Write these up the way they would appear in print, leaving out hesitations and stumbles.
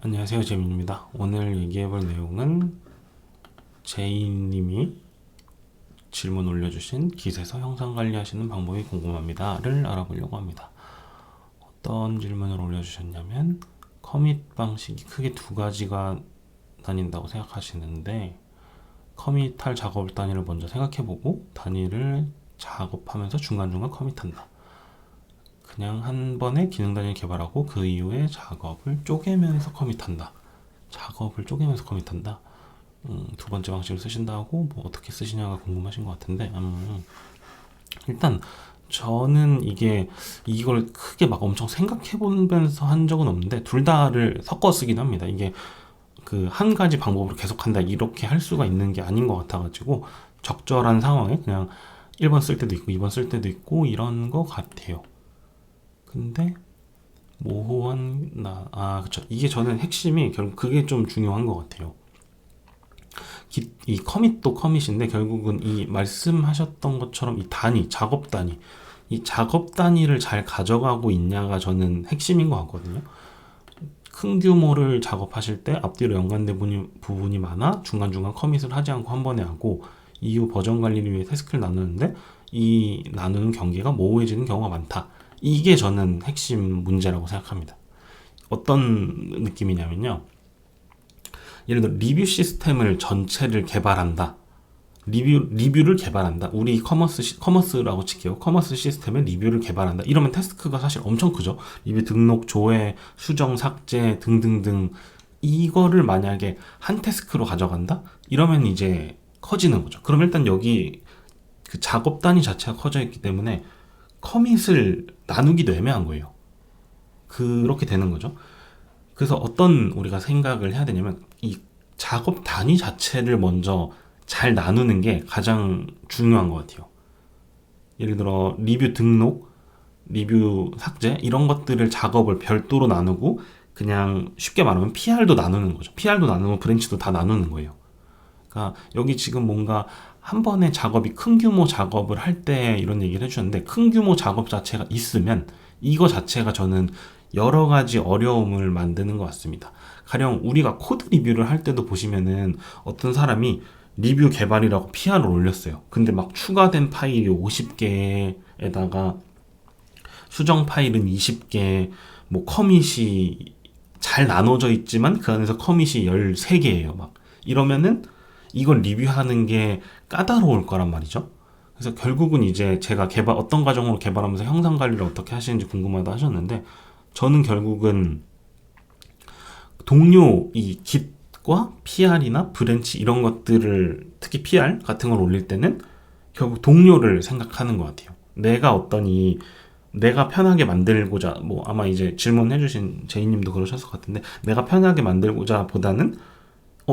안녕하세요, 재민입니다. 오늘 얘기해볼 내용은 제이님이 질문 올려주신 깃에서 영상 관리하시는 방법이 궁금합니다를 알아보려고 합니다. 어떤 질문을 올려주셨냐면 커밋 방식이 크게 두 가지가 나뉜다고 생각하시는데 커밋할 작업 단위를 먼저 생각해보고 단위를 작업하면서 중간중간 커밋한다. 그냥 한 번에 기능 단위를 개발하고 그 이후에 작업을 쪼개면서 커밋한다. 작업을 쪼개면서 커밋한다. 두 번째 방식을 쓰신다고 뭐 어떻게 쓰시냐가 궁금하신 것 같은데 일단 저는 이걸 크게 막 엄청 생각해 보면서 한 적은 없는데 둘 다를 섞어 쓰긴 합니다. 이게 그 한 가지 방법으로 계속한다 이렇게 할 수가 있는 게 아닌 것 같아가지고 적절한 상황에 그냥 1번 쓸 때도 있고 2번 쓸 때도 있고 이런 것 같아요. 근데 그쵸. 이게 저는 핵심이 결국 그게 좀 중요한 것 같아요. 이 커밋도 커밋인데 결국은 이 말씀하셨던 것처럼 이 단위, 작업 단위, 이 작업 단위를 잘 가져가고 있냐가 저는 핵심인 것 같거든요. 큰 규모를 작업하실 때 앞뒤로 연관된 부분이 많아 중간중간 커밋을 하지 않고 한 번에 하고 이후 버전 관리를 위해 태스크를 나누는데 이 나누는 경계가 모호해지는 경우가 많다. 이게 저는 핵심 문제라고 생각합니다. 어떤 느낌이냐면요. 예를 들어 리뷰 시스템을 전체를 개발한다. 리뷰를 개발한다. 우리 커머스라고 칠게요. 커머스 시스템의 리뷰를 개발한다. 이러면 태스크가 사실 엄청 크죠. 리뷰 등록, 조회, 수정, 삭제 등등등. 이거를 만약에 한 태스크로 가져간다? 이러면 이제 커지는 거죠. 그럼 일단 여기 그 작업 단위 자체가 커져 있기 때문에 커밋을 나누기도 애매한 거예요. 그렇게 되는 거죠. 그래서 어떤 우리가 생각을 해야 되냐면 이 작업 단위 자체를 먼저 잘 나누는 게 가장 중요한 것 같아요. 예를 들어 리뷰 등록, 리뷰 삭제 이런 것들을 작업을 별도로 나누고 그냥 쉽게 말하면 PR도 나누는 거죠. PR도 나누고 브랜치도 다 나누는 거예요. 그러니까 여기 지금 뭔가 한 번에 작업이 큰 규모 작업을 할 때 이런 얘기를 해주셨는데 큰 규모 작업 자체가 있으면 이거 자체가 저는 여러 가지 어려움을 만드는 것 같습니다. 가령 우리가 코드 리뷰를 할 때도 보시면은 어떤 사람이 리뷰 개발이라고 PR을 올렸어요. 근데 막 추가된 파일이 50개에다가 수정 파일은 20개, 뭐 커밋이 잘 나눠져 있지만 그 안에서 커밋이 13개예요. 막 이러면은 이걸 리뷰하는 게 까다로울 거란 말이죠. 그래서 결국은 이제 제가 어떤 과정으로 개발하면서 형상 관리를 어떻게 하시는지 궁금하다 하셨는데 저는 결국은 동료 이 Git과 PR이나 브랜치 이런 것들을 특히 PR 같은 걸 올릴 때는 결국 동료를 생각하는 것 같아요. 내가 편하게 만들고자 뭐 아마 이제 질문해주신 제이님도 그러셨을 것 같은데 내가 편하게 만들고자 보다는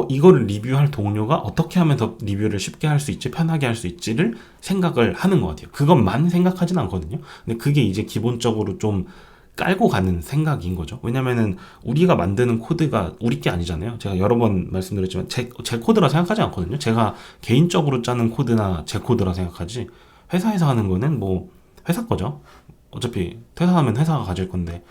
이거를 리뷰할 동료가 어떻게 하면 더 리뷰를 쉽게 할 수 있지, 편하게 할 수 있지를 생각을 하는 것 같아요. 그것만 생각하진 않거든요. 근데 그게 이제 기본적으로 좀 깔고 가는 생각인 거죠. 왜냐면은 우리가 만드는 코드가 우리 게 아니잖아요. 제가 여러 번 말씀드렸지만 제 코드라 생각하지 않거든요. 제가 개인적으로 짜는 코드나 제 코드라 생각하지 회사에서 하는 거는 뭐 회사 거죠. 어차피 퇴사하면 회사가 가질 건데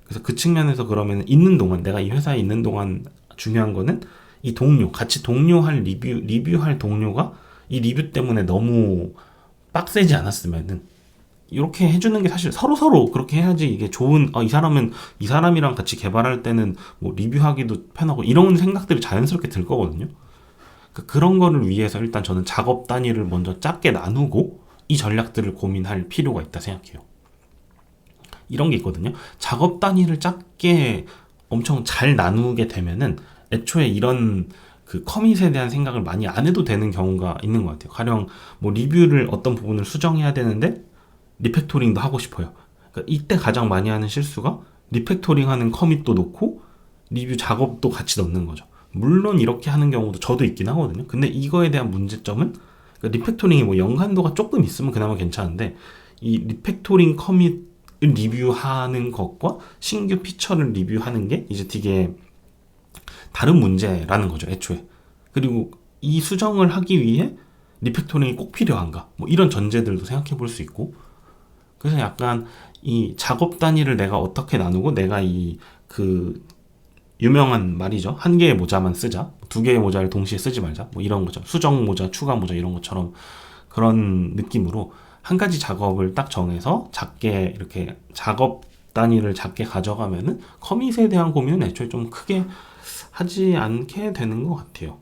그래서 그 측면에서 그러면 있는 동안 내가 이 회사에 있는 동안 중요한 거는 이 같이 동료할 리뷰할 동료가 이 리뷰 때문에 너무 빡세지 않았으면은 이렇게 해주는 게 사실 서로 그렇게 해야지 이게 좋은 이 사람이랑 같이 개발할 때는 뭐 리뷰하기도 편하고 이런 생각들이 자연스럽게 들 거거든요. 그러니까 그런 거를 위해서 일단 저는 작업 단위를 먼저 작게 나누고 이 전략들을 고민할 필요가 있다 생각해요. 이런 게 있거든요. 작업 단위를 작게 엄청 잘 나누게 되면은 애초에 이런 그 커밋에 대한 생각을 많이 안 해도 되는 경우가 있는 것 같아요. 가령 뭐 리뷰를 어떤 부분을 수정해야 되는데 리팩토링도 하고 싶어요. 그러니까 이때 가장 많이 하는 실수가 리팩토링하는 커밋도 놓고 리뷰 작업도 같이 넣는 거죠. 물론 이렇게 하는 경우도 저도 있긴 하거든요. 근데 이거에 대한 문제점은 그러니까 리팩토링이 뭐 연관도가 조금 있으면 그나마 괜찮은데 이 리팩토링 커밋을 리뷰하는 것과 신규 피처를 리뷰하는 게 이제 되게 다른 문제라는 거죠, 애초에. 그리고 이 수정을 하기 위해 리팩토링이 꼭 필요한가? 뭐 이런 전제들도 생각해 볼 수 있고. 그래서 약간 이 작업 단위를 내가 어떻게 나누고 내가 그 유명한 말이죠. 한 개의 모자만 쓰자, 두 개의 모자를 동시에 쓰지 말자, 뭐 이런 거죠. 수정 모자, 추가 모자 이런 것처럼 그런 느낌으로 한 가지 작업을 딱 정해서 작게 이렇게 작업 단위를 작게 가져가면은 커밋에 대한 고민은 애초에 좀 크게 하지 않게 되는 것 같아요.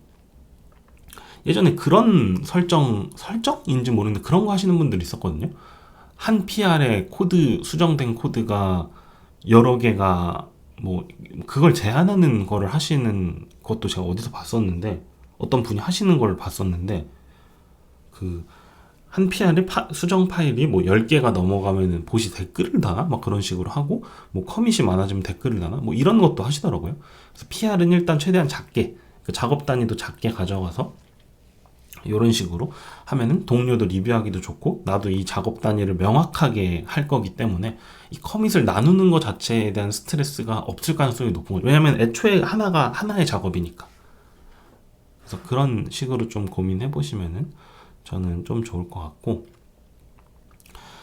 예전에 그런 설정인지 모르는데 그런 거 하시는 분들이 있었거든요. 한 PR에 수정된 코드가 여러 개가 뭐 그걸 제한하는 거를 하시는 것도 제가 어디서 봤었는데, 어떤 분이 하시는 걸 봤었는데, 그 한 PR에 수정 파일이 뭐 10개가 넘어가면은 보시 댓글을 다나 막 그런 식으로 하고, 뭐 커밋이 많아지면 댓글을 다나 뭐 이런 것도 하시더라고요. 그래서 PR은 일단 최대한 작게, 그 작업 단위도 작게 가져가서 이런 식으로 하면은 동료도 리뷰하기도 좋고, 나도 이 작업 단위를 명확하게 할 거기 때문에 이 커밋을 나누는 것 자체에 대한 스트레스가 없을 가능성이 높은 거죠. 왜냐면 애초에 하나의 작업이니까. 그래서 그런 식으로 좀 고민해 보시면은 저는 좀 좋을 것 같고,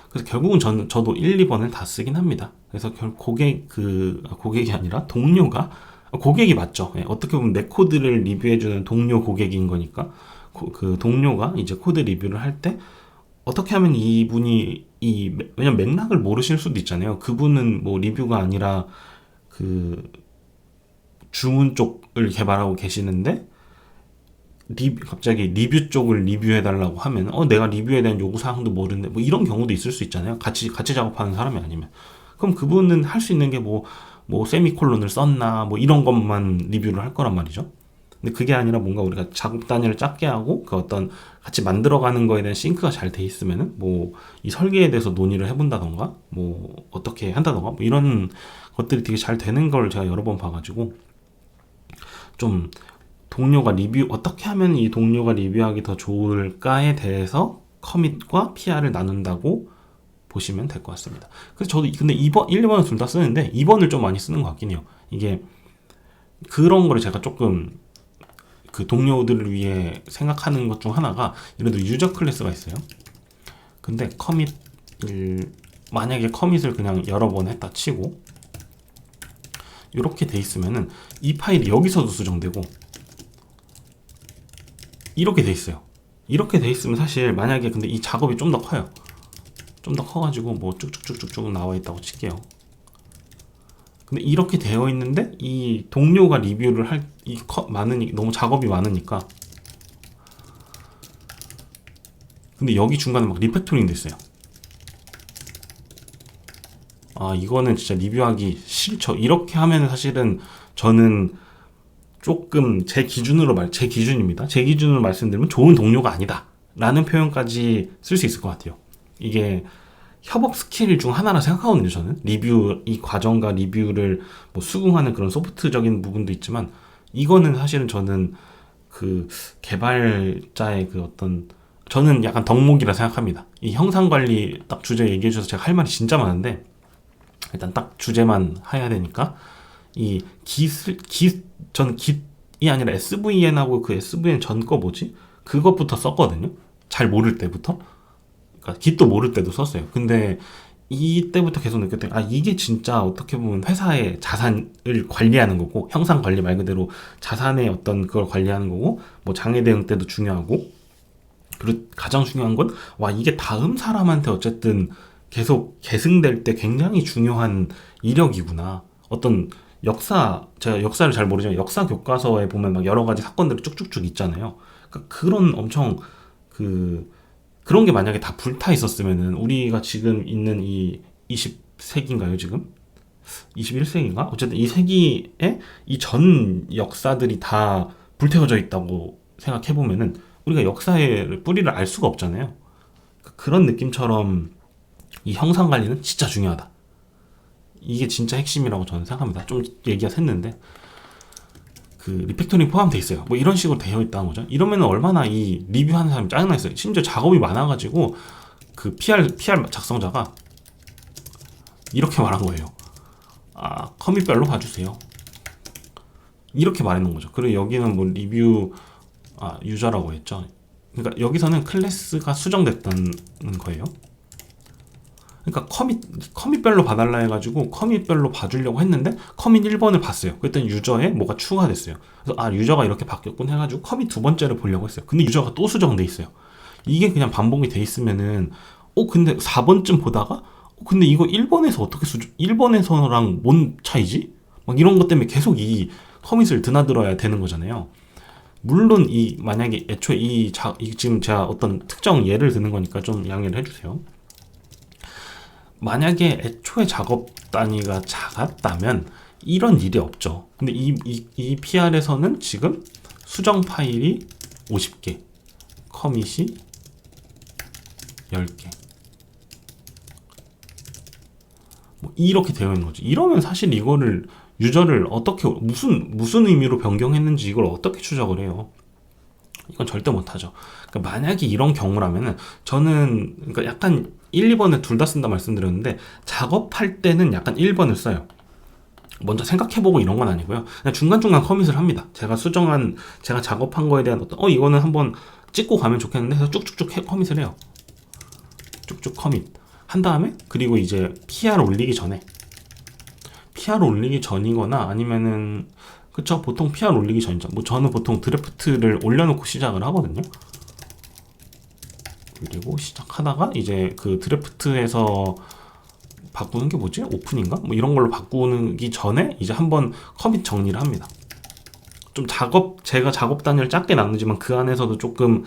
그래서 결국은 저도 1, 2번을 다 쓰긴 합니다. 그래서 고객이 아니라 동료가, 고객이 맞죠. 예, 어떻게 보면 내 코드를 리뷰해주는 동료 고객인 거니까, 그 동료가 이제 코드 리뷰를 할 때 어떻게 하면 이분이 왜냐면 맥락을 모르실 수도 있잖아요. 그분은 뭐 리뷰가 아니라 그 주문 쪽을 개발하고 계시는데, 갑자기 리뷰 쪽을 리뷰해달라고 하면, 내가 리뷰에 대한 요구사항도 모르는데, 뭐 이런 경우도 있을 수 있잖아요. 같이 작업하는 사람이 아니면. 그럼 그분은 할 수 있는 게 뭐 세미콜론을 썼나, 뭐 이런 것만 리뷰를 할 거란 말이죠. 근데 그게 아니라 뭔가 우리가 작업 단위를 작게 하고, 그 어떤 같이 만들어가는 거에 대한 싱크가 잘 돼 있으면은, 뭐 이 설계에 대해서 논의를 해본다던가, 뭐 어떻게 한다던가, 뭐 이런 것들이 되게 잘 되는 걸 제가 여러 번 봐가지고, 좀 어떻게 하면 이 동료가 리뷰하기 더 좋을까에 대해서 커밋과 PR을 나눈다고 보시면 될 것 같습니다. 그래서 저도 근데 2번, 1, 2번을 둘 다 쓰는데 2번을 좀 많이 쓰는 것 같긴 해요. 이게 그런 거를 제가 조금 그 동료들을 위해 생각하는 것 중 하나가, 예를 들어 유저 클래스가 있어요. 근데 만약에 커밋을 그냥 여러 번 했다 치고 이렇게 돼 있으면은 이 파일이 여기서도 수정되고 이렇게 돼 있어요. 이렇게 돼 있으면 사실 만약에 근데 이 작업이 좀 더 커요. 좀 더 커가지고 뭐 쭉쭉쭉쭉 나와 있다고 칠게요. 근데 이렇게 되어 있는데 이 동료가 리뷰를 너무 작업이 많으니까, 근데 여기 중간에 막 리팩토링 됐어요. 이거는 진짜 리뷰하기 싫죠. 이렇게 하면 사실은 저는 조금 제 기준입니다. 제 기준으로 말씀드리면 좋은 동료가 아니다 라는 표현까지 쓸 수 있을 것 같아요. 이게 협업 스킬 중 하나라 생각하거든요. 저는 이 과정과 리뷰를 뭐 수긍하는 그런 소프트적인 부분도 있지만, 이거는 사실은 저는 그 개발자의 그 어떤, 저는 약간 덕목이라 생각합니다. 이 형상관리 딱 주제 얘기해 주셔서 제가 할 말이 진짜 많은데, 일단 딱 주제만 해야 되니까, 이 전 Git이 아니라 SVN하고 그 SVN 전 거 뭐지? 그것부터 썼거든요. 잘 모를 때부터. 그러니까 Git도 모를 때도 썼어요. 근데 이때부터 계속 느꼈던 게, 이게 진짜 어떻게 보면 회사의 자산을 관리하는 거고, 형상 관리 말 그대로 자산의 어떤 그걸 관리하는 거고, 뭐 장애 대응 때도 중요하고, 그리고 가장 중요한 건, 이게 다음 사람한테 어쨌든 계속 계승될 때 굉장히 중요한 이력이구나. 어떤 제가 역사를 잘 모르지만 역사 교과서에 보면 막 여러 가지 사건들이 쭉쭉쭉 있잖아요. 그러니까 그런 엄청 그런 게 만약에 다 불타 있었으면은, 우리가 지금 있는 이 20세기인가요, 지금? 21세기인가? 어쨌든 이 세기에 이 전 역사들이 다 불태워져 있다고 생각해보면은, 우리가 역사의 뿌리를 알 수가 없잖아요. 그런 느낌처럼 이 형상 관리는 진짜 중요하다. 이게 진짜 핵심이라고 저는 생각합니다. 좀 얘기가 샜는데, 그 리팩토링 포함되어 있어요. 뭐 이런 식으로 되어 있다는 거죠. 이러면 얼마나 이 리뷰하는 사람이 짜증나 있어요. 심지어 작업이 많아가지고 그 PR 작성자가 이렇게 말한 거예요. 커밋별로 봐주세요. 이렇게 말해놓은 거죠. 그리고 여기는 뭐 리뷰 유저라고 했죠. 그러니까 여기서는 클래스가 수정됐다는 거예요. 그러니까 커밋별로 봐달라 해가지고 커밋별로 봐주려고 했는데 커밋 1번을 봤어요. 그랬더니 유저에 뭐가 추가됐어요. 그래서 아, 유저가 이렇게 바뀌었군 해가지고 커밋 두 번째를 보려고 했어요. 근데 유저가 또 수정돼 있어요. 이게 그냥 반복이 돼 있으면은 근데 4번쯤 보다가 근데 이거 1번에서 어떻게 1번에서랑 뭔 차이지? 막 이런 것 때문에 계속 이 커밋을 드나들어야 되는 거잖아요. 물론 만약에 애초에 지금 제가 어떤 특정 예를 드는 거니까 좀 양해를 해주세요. 만약에 애초에 작업 단위가 작았다면 이런 일이 없죠. 근데 이 PR에서는 지금 수정 파일이 50개, 커밋이 10개. 뭐 이렇게 되어 있는 거죠. 이러면 사실 이거를 유저를 어떻게 무슨 의미로 변경했는지 이걸 어떻게 추적을 해요? 이건 절대 못하죠. 그러니까 만약에 이런 경우라면은 저는 그러니까 약간 1, 2번을 둘 다 쓴다 말씀드렸는데 작업할 때는 약간 1번을 써요. 먼저 생각해보고 이런 건 아니고요. 그냥 중간중간 커밋을 합니다. 제가 작업한 거에 대한 이거는 한번 찍고 가면 좋겠는데 해서 쭉쭉쭉 커밋을 해요. 쭉쭉 커밋 한 다음에 그리고 이제 PR 올리기 전이거나 아니면은 그쵸, 보통 PR 올리기 전이죠. 뭐 저는 보통 드래프트를 올려놓고 시작을 하거든요. 그리고 시작하다가 이제 그 드래프트에서 바꾸는 게 뭐지? 오픈인가? 뭐 이런 걸로 바꾸기 전에 이제 한번 커밋 정리를 합니다. 좀 제가 작업 단위를 작게 나누지만 그 안에서도 조금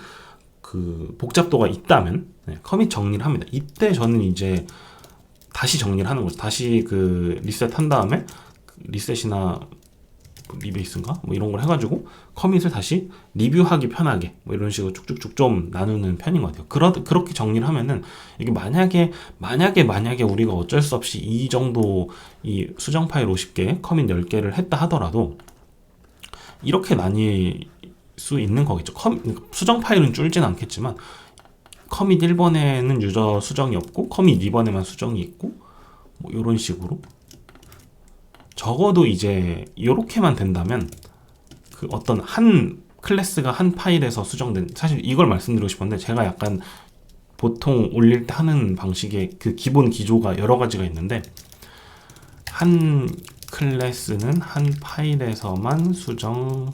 그 복잡도가 있다면 커밋 정리를 합니다. 이때 저는 이제 다시 정리를 하는 거죠. 다시 그 리셋 한 다음에 리셋이나 리베이스인가? 뭐 이런 걸 해가지고 커밋을 다시 리뷰하기 편하게 뭐 이런 식으로 쭉쭉쭉 좀 나누는 편인 것 같아요. 그렇게 정리를 하면은 이게 만약에 우리가 어쩔 수 없이 이 정도 이 수정 파일 50개, 커밋 10개를 했다 하더라도 이렇게 나뉠 수 있는 거겠죠. 수정 파일은 줄진 않겠지만 커밋 1번에는 유저 수정이 없고 커밋 2번에만 수정이 있고 뭐 이런 식으로 적어도 이제 이렇게만 된다면 그 어떤 한 클래스가 한 파일에서 수정된 사실 이걸 말씀드리고 싶었는데 제가 약간 보통 올릴 때 하는 방식의 그 기본 기조가 여러 가지가 있는데 한 클래스는 한 파일에서만 수정된다가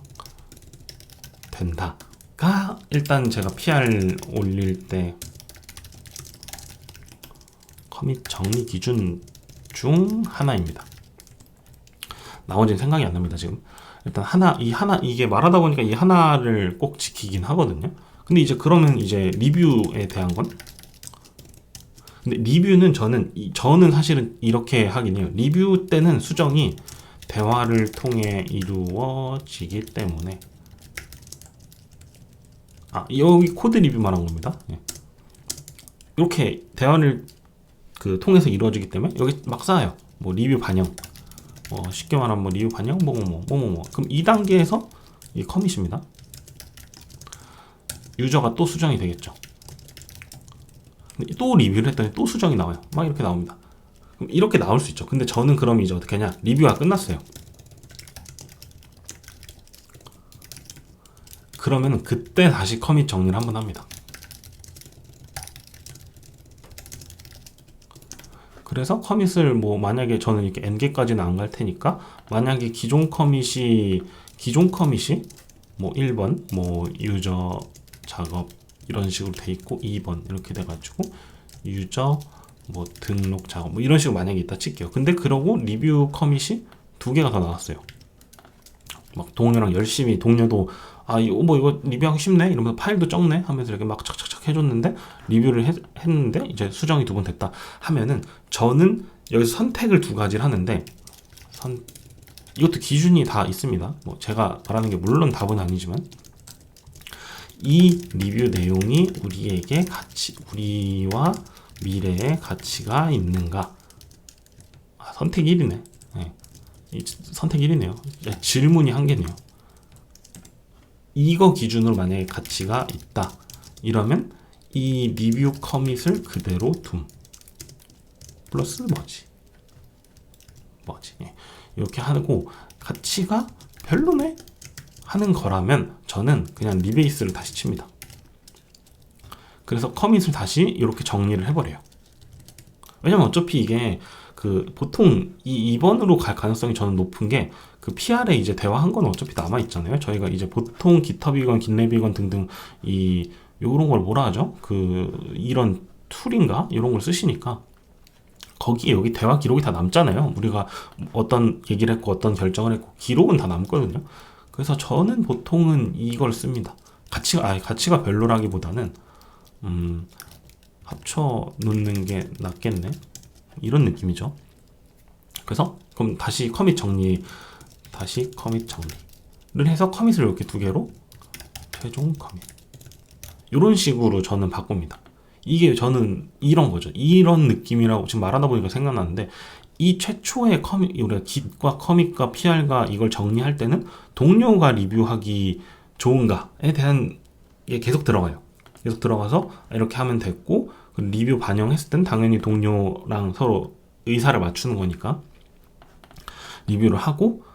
일단 제가 PR 올릴 때 커밋 정리 기준 중 하나입니다. 나머지는 생각이 안 납니다, 지금. 일단 이게 말하다 보니까 이 하나를 꼭 지키긴 하거든요. 근데 이제 그러면 이제 리뷰에 대한 건? 근데 리뷰는 저는 사실은 이렇게 하긴 해요. 리뷰 때는 수정이 대화를 통해 이루어지기 때문에. 여기 코드 리뷰 말한 겁니다. 이렇게 대화를 통해서 이루어지기 때문에 여기 막 쌓아요. 뭐 리뷰 반영. 쉽게 말하면 뭐 리뷰 반영 뭐뭐뭐 그럼 2단계에서 이 커밋입니다. 유저가 또 수정이 되겠죠. 또 리뷰를 했더니 또 수정이 나와요. 막 이렇게 나옵니다. 그럼 이렇게 나올 수 있죠. 근데 저는 그럼 이제 어떻게 하냐? 리뷰가 끝났어요. 그러면 그때 다시 커밋 정리를 한번 합니다. 그래서 커밋을 뭐 만약에 저는 이렇게 n개까지는 안 갈 테니까 만약에 기존 커밋이 뭐 1번 뭐 유저 작업 이런 식으로 돼 있고 2번 이렇게 돼 가지고 유저 뭐 등록 작업 뭐 이런 식으로 만약에 있다 칠게요. 근데 그러고 리뷰 커밋이 2개가 더 나왔어요. 막 동료랑 열심히 동료도 이거 리뷰하기 쉽네 이러면서 파일도 적네 하면서 이렇게 막 착착착 해줬는데 리뷰를 했는데 이제 수정이 2번 됐다 하면은 저는 여기서 선택을 2가지를 하는데 이것도 기준이 다 있습니다. 뭐 제가 말하는 게 물론 답은 아니지만 이 리뷰 내용이 우리와 미래에 가치가 있는가? 선택 1이네. 선택 1이네요. 질문이 1개네요. 이거 기준으로 만약에 가치가 있다. 이러면 이 리뷰 커밋을 그대로 둠. 플러스 뭐지? 이렇게 하고 가치가 별로네? 하는 거라면 저는 그냥 리베이스를 다시 칩니다. 그래서 커밋을 다시 이렇게 정리를 해버려요. 왜냐면 어차피 이게 그 보통 이 2번으로 갈 가능성이 저는 높은 게 그 PR에 이제 대화한 건 어차피 남아 있잖아요. 저희가 이제 보통 깃허브이건 깃랩이건 등등 이 요런 걸 뭐라 하죠? 그 이런 툴인가 이런 걸 쓰시니까 거기에 여기 대화 기록이 다 남잖아요. 우리가 어떤 얘기를 했고 어떤 결정을 했고 기록은 다 남거든요. 그래서 저는 보통은 이걸 씁니다. 가치가 별로라기보다는 합쳐 놓는 게 낫겠네. 이런 느낌이죠. 그래서 그럼 다시 커밋 정리를 해서 커밋을 이렇게 두 개로 최종 커밋 이런 식으로 저는 바꿉니다. 이게 저는 이런 거죠. 이런 느낌이라고 지금 말하다 보니까 생각나는데 이 최초의 커밋, 우리가 git과 커밋과 pr과 이걸 정리할 때는 동료가 리뷰하기 좋은가에 대한 게 계속 들어가요. 계속 들어가서 이렇게 하면 됐고 리뷰 반영했을 땐 당연히 동료랑 서로 의사를 맞추는 거니까 리뷰를 하고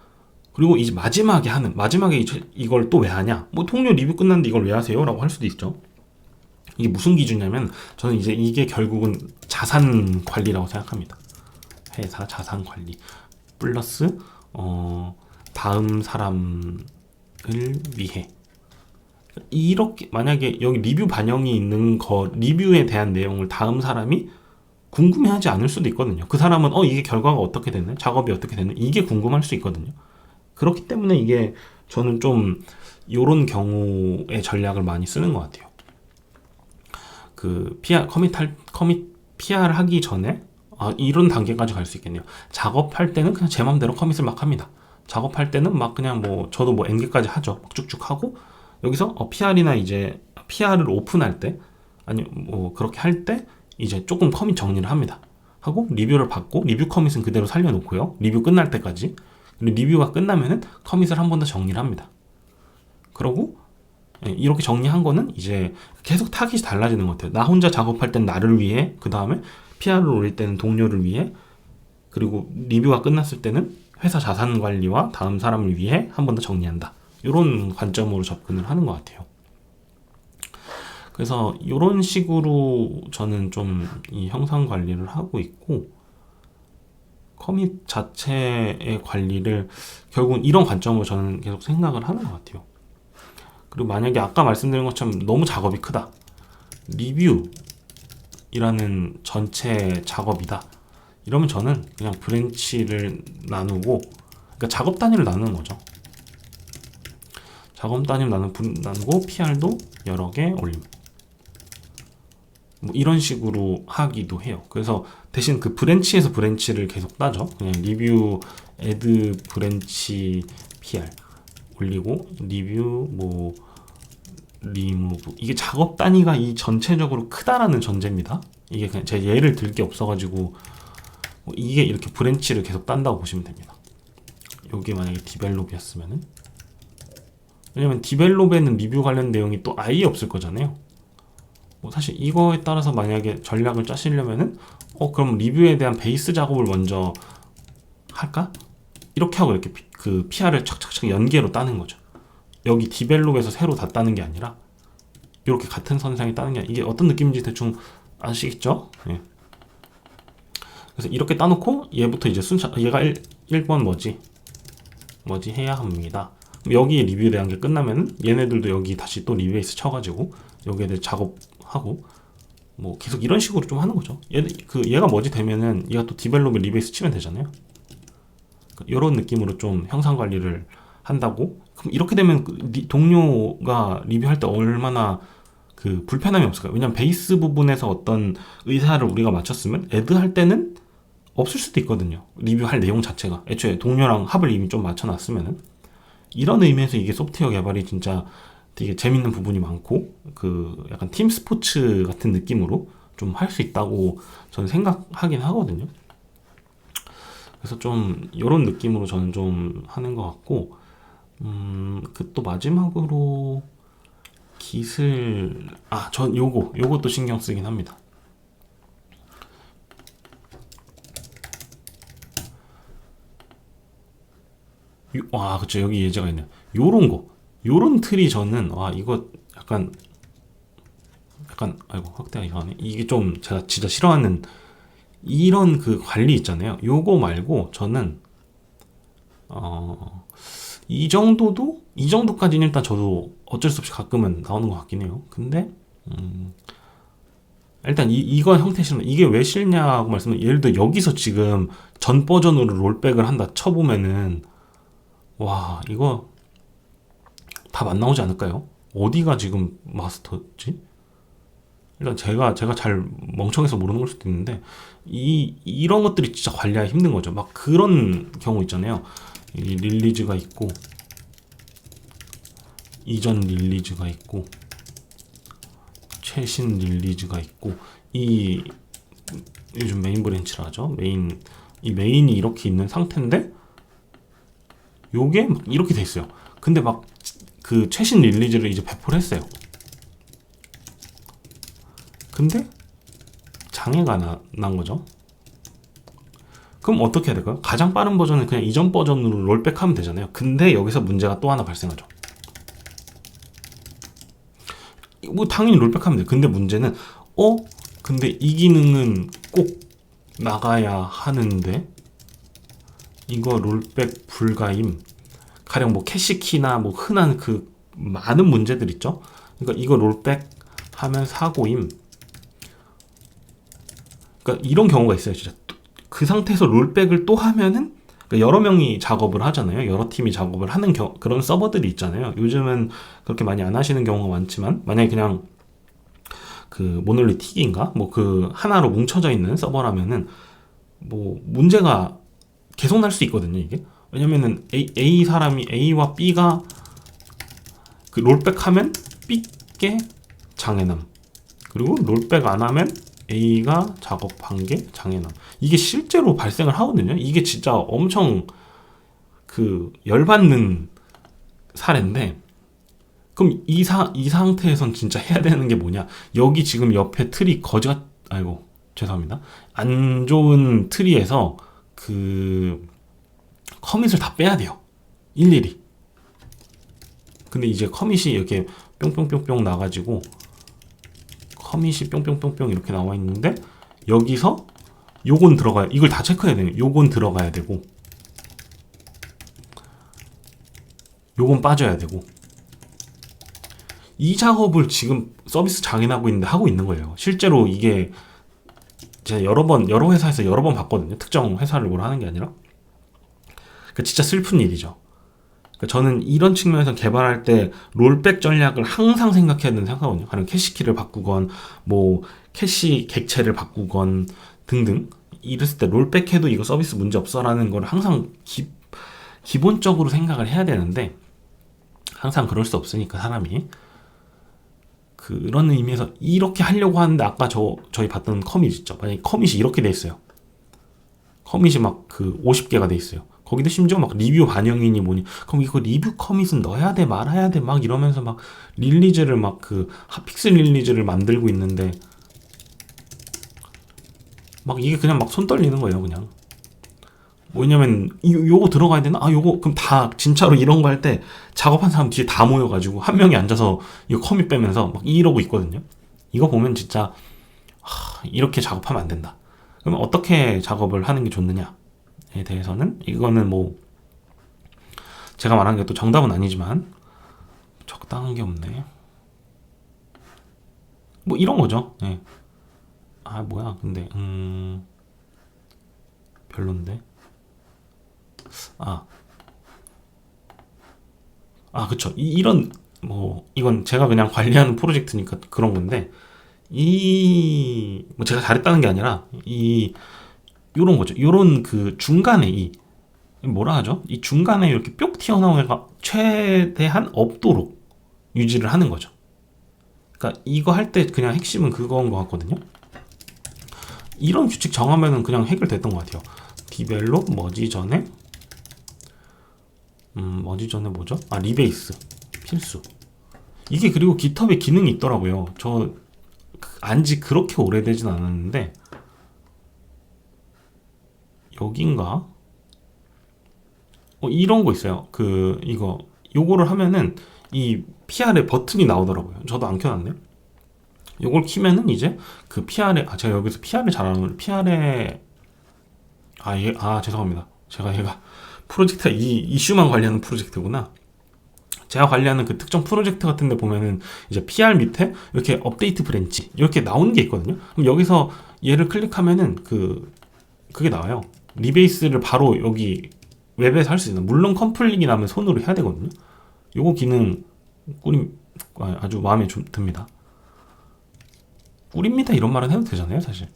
그리고 이제 마지막에 이걸 또 왜 하냐? 뭐 동료 리뷰 끝났는데 이걸 왜 하세요? 라고 할 수도 있죠. 이게 무슨 기준이냐면 저는 이제 이게 결국은 자산 관리라고 생각합니다. 회사 자산 관리 플러스 다음 사람을 위해 이렇게 만약에 여기 리뷰 반영이 있는 거 리뷰에 대한 내용을 다음 사람이 궁금해하지 않을 수도 있거든요. 그 사람은 이게 결과가 어떻게 됐네, 작업이 어떻게 됐네 이게 궁금할 수 있거든요. 그렇기 때문에 이게 저는 좀 요런 경우의 전략을 많이 쓰는 것 같아요. 그 커밋 PR 하기 전에 이런 단계까지 갈 수 있겠네요. 작업할 때는 그냥 제 맘대로 커밋을 막 합니다. 작업할 때는 막 그냥 저도 n개까지 하죠. 막 쭉쭉 하고 여기서 PR이나 이제 PR을 오픈할 때 아니 그렇게 할 때 이제 조금 커밋 정리를 합니다. 하고 리뷰를 받고 리뷰 커밋은 그대로 살려놓고요. 리뷰 끝날 때까지. 그리고 리뷰가 끝나면은 커밋을 한 번 더 정리를 합니다. 그러고 이렇게 정리한 거는 이제 계속 타깃이 달라지는 것 같아요. 나 혼자 작업할 땐 나를 위해, 그 다음에 PR을 올릴 때는 동료를 위해, 그리고 리뷰가 끝났을 때는 회사 자산 관리와 다음 사람을 위해 한 번 더 정리한다. 이런 관점으로 접근을 하는 것 같아요. 그래서 이런 식으로 저는 좀 이 형상 관리를 하고 있고, 커밋 자체의 관리를 결국은 이런 관점으로 저는 계속 생각을 하는 것 같아요. 그리고 만약에 아까 말씀드린 것처럼 너무 작업이 크다, 리뷰이라는 전체 작업이다, 이러면 저는 그냥 브랜치를 나누고, 그러니까 작업 단위를 나누는 거죠. 작업 단위를 나누고 PR도 여러 개 올림, 뭐 이런 식으로 하기도 해요. 그래서 대신 그 브랜치에서 브랜치를 계속 따죠. 그냥 리뷰 애드 브랜치 PR 올리고 리뷰 리무브, 이게 작업 단위가 이 전체적으로 크다라는 전제입니다. 이게 그냥 제 예를 들 게 없어가지고 이게 이렇게 브랜치를 계속 딴다고 보시면 됩니다. 여기 만약에 디벨롭이었으면은, 왜냐면 디벨롭에는 리뷰 관련 내용이 또 아예 없을 거잖아요. 사실 이거에 따라서 만약에 전략을 짜시려면은 그럼 리뷰에 대한 베이스 작업을 먼저 할까? 이렇게 하고 이렇게 그 PR을 착착착 연계로 따는 거죠. 여기 디벨롭에서 새로 다 따는 게 아니라 이렇게 같은 선상에 따는 게 아니라, 이게 어떤 느낌인지 대충 아시겠죠? 예. 그래서 이렇게 따놓고 얘부터 이제 얘가 1번 뭐지 해야 합니다. 여기 리뷰에 대한 게 끝나면은 얘네들도 여기 다시 또 리베이스 쳐가지고 여기에 대해 작업하고 뭐 계속 이런 식으로 좀 하는 거죠. 얘가 뭐지 되면은 얘가 또 디벨롭에 리베이스 치면 되잖아요. 이런 느낌으로 좀 형상 관리를 한다고. 그럼 이렇게 되면 동료가 리뷰할 때 얼마나 그 불편함이 없을까요? 왜냐면 베이스 부분에서 어떤 의사를 우리가 맞췄으면 애드 할 때는 없을 수도 있거든요. 리뷰할 내용 자체가 애초에 동료랑 합을 이미 좀 맞춰놨으면은. 이런 의미에서 이게 소프트웨어 개발이 진짜 되게 재밌는 부분이 많고, 그 약간 팀 스포츠 같은 느낌으로 좀 할 수 있다고 저는 생각하긴 하거든요. 그래서 좀 이런 느낌으로 저는 좀 하는 것 같고, 그 또 마지막으로 전 요것도 신경 쓰긴 합니다. 그쵸. 여기 예제가 있네요. 요런 틀이 저는, 이거 약간, 아이고, 확대가 이상하네. 이게 좀 제가 진짜 싫어하는 이런 그 관리 있잖아요. 요거 말고 저는 이 정도까지는 일단 저도 어쩔 수 없이 가끔은 나오는 것 같긴 해요. 근데 일단 이건 형태 싫으면 이게 왜 싫냐고 말씀을, 예를 들어 여기서 지금 전 버전으로 롤백을 한다 쳐보면은 와 이거 답 안 나오지 않을까요? 어디가 지금 마스터지? 일단 제가 잘 멍청해서 모르는 걸 수도 있는데 이런 것들이 진짜 관리하기 힘든 거죠. 막 그런 경우 있잖아요. 이 릴리즈가 있고 이전 릴리즈가 있고 최신 릴리즈가 있고 이 요즘 메인 브랜치라 하죠. 이 메인이 이렇게 있는 상태인데 요게 막 이렇게 돼 있어요. 근데 막 그 최신 릴리즈를 이제 배포를 했어요. 근데 장애가 난 거죠. 그럼 어떻게 해야 될까요? 가장 빠른 버전은 그냥 이전 버전으로 롤백하면 되잖아요. 근데 여기서 문제가 또 하나 발생하죠. 뭐 당연히 롤백하면 돼요. 근데 문제는 근데 이 기능은 꼭 나가야 하는데 이거 롤백 불가임. 가령 뭐 캐시키나 뭐 흔한 그 많은 문제들 있죠. 그러니까 이거 롤백 하면 사고임. 그러니까 이런 경우가 있어요. 진짜 그 상태에서 롤백을 또 하면은, 그러니까 여러 명이 작업을 하잖아요. 여러 팀이 작업을 하는 그런 서버들이 있잖아요. 요즘은 그렇게 많이 안 하시는 경우가 많지만 만약에 그냥 그 모놀리틱인가 뭐 그 하나로 뭉쳐져 있는 서버라면은 뭐 문제가 계속 날 수 있거든요. 이게 왜냐면은 A 사람이 A와 B가 그 롤백 하면 B께 장애남, 그리고 롤백 안 하면 A가 작업한 게 장애남. 이게 실제로 발생을 하거든요. 이게 진짜 엄청 그 열받는 사례인데, 그럼 이 상태에선 진짜 해야 되는 게 뭐냐? 여기 지금 옆에 틀이 아이고 죄송합니다. 안 좋은 트리에서 그 커밋을 다 빼야 돼요. 일일이. 근데 이제 커밋이 이렇게 뿅뿅뿅뿅 나가지고 커밋이 뿅뿅뿅뿅 이렇게 나와 있는데 여기서 요건 들어가야, 이걸 다 체크해야 돼요. 요건 들어가야 되고 요건 빠져야 되고, 이 작업을 지금 서비스 장인하고 있는데 하고 있는 거예요. 실제로 이게 제가 여러 회사에서 여러 번 봤거든요. 특정 회사를 뭘 하는 게 아니라. 그러니까 진짜 슬픈 일이죠. 그러니까 저는 이런 측면에서 개발할 때 롤백 전략을 항상 생각해야 된다고 생각하거든요. 가령 캐시키를 바꾸건 뭐 캐시 객체를 바꾸건 등등, 이랬을 때 롤백해도 이거 서비스 문제 없어라는 걸 항상 기본적으로 생각을 해야 되는데 항상 그럴 수 없으니까 사람이, 그런 의미에서 이렇게 하려고 하는데 아까 저희 봤던 커밋 있죠. 만약에 커밋이 이렇게 돼 있어요. 커밋이 막 그 50개가 돼 있어요. 거기도 심지어 막 리뷰 반영이니 뭐니, 그럼 이거 리뷰 커밋은 넣어야 돼 말아야 돼 막 이러면서 막 릴리즈를 막 그 핫픽스 릴리즈를 만들고 있는데 막 이게 그냥 막 손 떨리는 거예요. 그냥 뭐냐면 요거 들어가야 되나? 요거 그럼 다 진짜로 이런 거 할 때 작업한 사람 뒤에 다 모여가지고 한 명이 앉아서 이거 커밋 빼면서 막 이러고 있거든요. 이거 보면 진짜 이렇게 작업하면 안 된다. 그러면 어떻게 작업을 하는 게 좋느냐에 대해서는, 이거는 뭐 제가 말한 게 또 정답은 아니지만 적당한 게 없네. 뭐 이런 거죠. 네. 뭐야 근데 별론데. 그쵸. 이런 뭐 이건 제가 그냥 관리하는 프로젝트니까 그런 건데, 뭐 제가 잘했다는 게 아니라 요런 거죠. 요런 그 중간에 뭐라 하죠? 이 중간에 이렇게 뿅 튀어나오는 애가 최대한 없도록 유지를 하는 거죠. 그러니까 이거 할 때 그냥 핵심은 그거인 것 같거든요. 이런 규칙 정하면은 그냥 해결됐던 것 같아요. 디벨롭 머지 전에 머지 전에 뭐죠? 리베이스 필수. 이게 그리고 깃허브에 기능이 있더라고요. 저 안지 그렇게 오래되진 않았는데 여긴가? 이런 거 있어요. 요거를 하면은 이 PR에 버튼이 나오더라고요. 저도 안 켜놨네요. 요걸 키면은 이제 그 PR에 제가 여기서 PR을 잘 안 하는 PR에 죄송합니다. 제가 얘가 프로젝트가 이 이슈만 관리하는 프로젝트구나. 제가 관리하는 그 특정 프로젝트 같은 데 보면은 이제 PR 밑에 이렇게 업데이트 브랜치 이렇게 나오는 게 있거든요. 그럼 여기서 얘를 클릭하면은 그게 나와요. 리베이스를 바로 여기 웹에서 할 수 있는, 물론 컴플릿이 나면 손으로 해야 되거든요. 요거 기능 아주 마음에 좀 듭니다. 꿀입니다 이런 말은 해도 되잖아요 사실.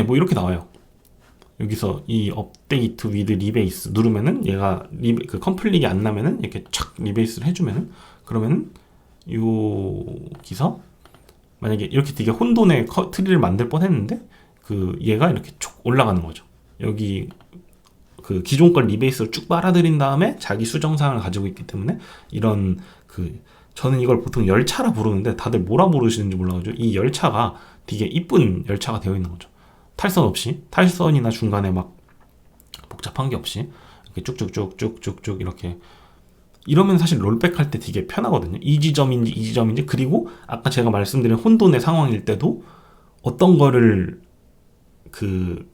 뭐 이렇게 나와요. 여기서 이 업데이트 위드 리베이스 누르면은 얘가 그 컴플릿이 안 나면은 이렇게 착 리베이스를 해주면은, 그러면은 여기서 만약에 이렇게 되게 혼돈의 트리를 만들 뻔했는데 얘가 이렇게 쭉 올라가는 거죠. 여기 그 기존 걸 리베이스로 쭉 빨아들인 다음에 자기 수정사항을 가지고 있기 때문에 이런 저는 이걸 보통 열차라 부르는데 다들 뭐라 부르시는지 몰라가지고 이 열차가 되게 이쁜 열차가 되어 있는 거죠. 탈선 없이, 탈선이나 중간에 막 복잡한 게 없이 이렇게 쭉쭉쭉쭉쭉쭉 이렇게. 이러면 사실 롤백 할 때 되게 편하거든요. 이 지점인지 이 지점인지, 그리고 아까 제가 말씀드린 혼돈의 상황일 때도 어떤 거를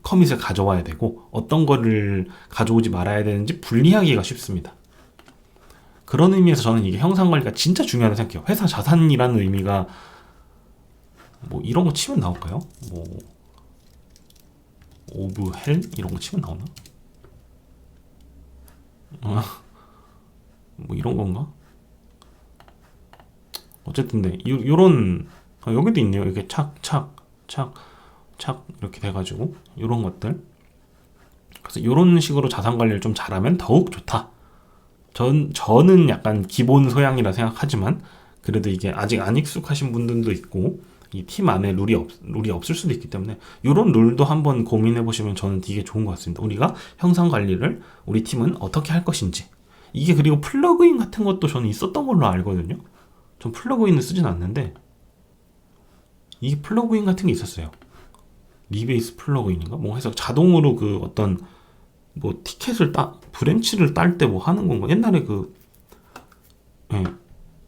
커밋을 가져와야 되고 어떤 거를 가져오지 말아야 되는지 분리하기가 쉽습니다. 그런 의미에서 저는 이게 형상 관리가 진짜 중요하다고 생각해요. 회사 자산이라는 의미가 뭐 이런 거 치면 나올까요? 뭐 오브 헬 이런 거 치면 나오나? 뭐 이런 건가? 어쨌든 요런 여기도 있네요. 이렇게 착착 이렇게 돼가지고 요런 것들. 그래서 요런 식으로 자산 관리를 좀 잘하면 더욱 좋다. 저는 약간 기본 소양이라 생각하지만 그래도 이게 아직 안 익숙하신 분들도 있고 이 팀 안에 룰이 없을 수도 있기 때문에 이런 룰도 한번 고민해 보시면 저는 되게 좋은 것 같습니다. 우리가 형상 관리를 우리 팀은 어떻게 할 것인지. 이게 그리고 플러그인 같은 것도 저는 있었던 걸로 알거든요. 전 플러그인을 쓰진 않는데 이게 플러그인 같은 게 있었어요. 리베이스 플러그인인가? 뭐 해서 자동으로 어떤 뭐 티켓을 브랜치를 딸 때 뭐 하는 건가? 옛날에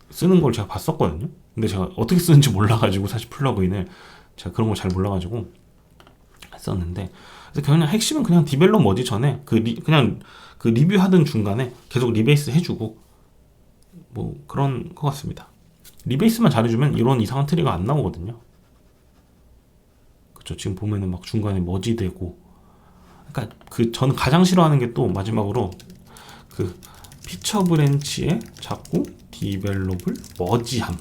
쓰는 걸 제가 봤었거든요. 근데 제가 어떻게 쓰는지 몰라가지고 사실 플러그인을 제가 그런 걸 잘 몰라가지고 했었는데, 그래서 그냥 핵심은 그냥 디벨롭 머지 전에 그냥 리뷰하던 중간에 계속 리베이스 해주고 뭐 그런 것 같습니다. 리베이스만 잘해주면 이런 이상한 트리가 안 나오거든요. 그쵸? 지금 보면은 막 중간에 머지되고, 그러니까 저는 가장 싫어하는 게 또 마지막으로 피처 브랜치에 자꾸 디벨롭을 머지함.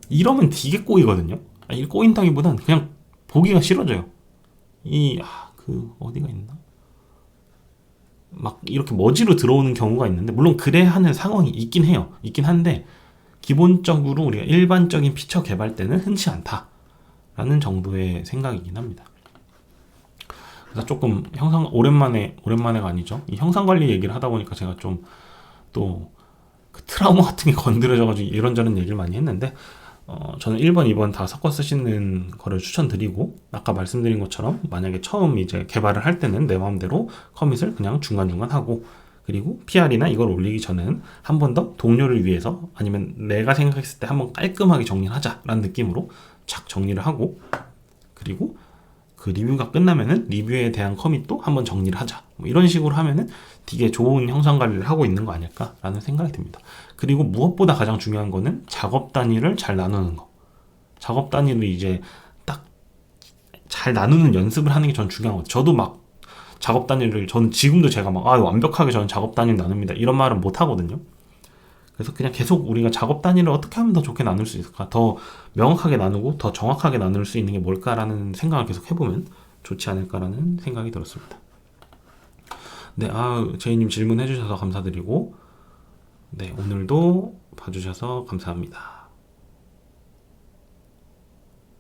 이러면 되게 꼬이거든요. 이 꼬인다기보단 그냥 보기가 싫어져요. 어디가 있나? 막 이렇게 머지로 들어오는 경우가 있는데, 물론 그래야 하는 상황이 있긴 해요. 있긴 한데 기본적으로 우리가 일반적인 피처 개발 때는 흔치 않다라는 정도의 생각이긴 합니다. 그래서 조금 오랜만에가 아니죠. 이 형상 관리 얘기를 하다 보니까 제가 좀 또 트라우마 같은 게 건드려져가지고 이런저런 얘기를 많이 했는데, 저는 1번, 2번 다 섞어 쓰시는 거를 추천드리고, 아까 말씀드린 것처럼 만약에 처음 이제 개발을 할 때는 내 마음대로 커밋을 그냥 중간중간 하고, 그리고 PR이나 이걸 올리기 전에는 한 번 더 동료를 위해서 아니면 내가 생각했을 때 한번 깔끔하게 정리를 하자라는 느낌으로 착 정리를 하고, 그리고 리뷰가 끝나면은 리뷰에 대한 커밋도 한번 정리를 하자. 뭐 이런 식으로 하면은 되게 좋은 형상 관리를 하고 있는 거 아닐까라는 생각이 듭니다. 그리고 무엇보다 가장 중요한 거는 작업 단위를 잘 나누는 거. 작업 단위를 이제 딱 잘 나누는 연습을 하는 게 전 중요한 것 같아요. 저도 막 작업 단위를, 저는 지금도 제가 막 완벽하게 저는 작업 단위를 나눕니다 이런 말은 못 하거든요. 그래서 그냥 계속 우리가 작업 단위를 어떻게 하면 더 좋게 나눌 수 있을까, 더 명확하게 나누고 더 정확하게 나눌 수 있는 게 뭘까라는 생각을 계속 해보면 좋지 않을까라는 생각이 들었습니다. 네, 제이님 질문해 주셔서 감사드리고, 네, 오늘도 봐주셔서 감사합니다.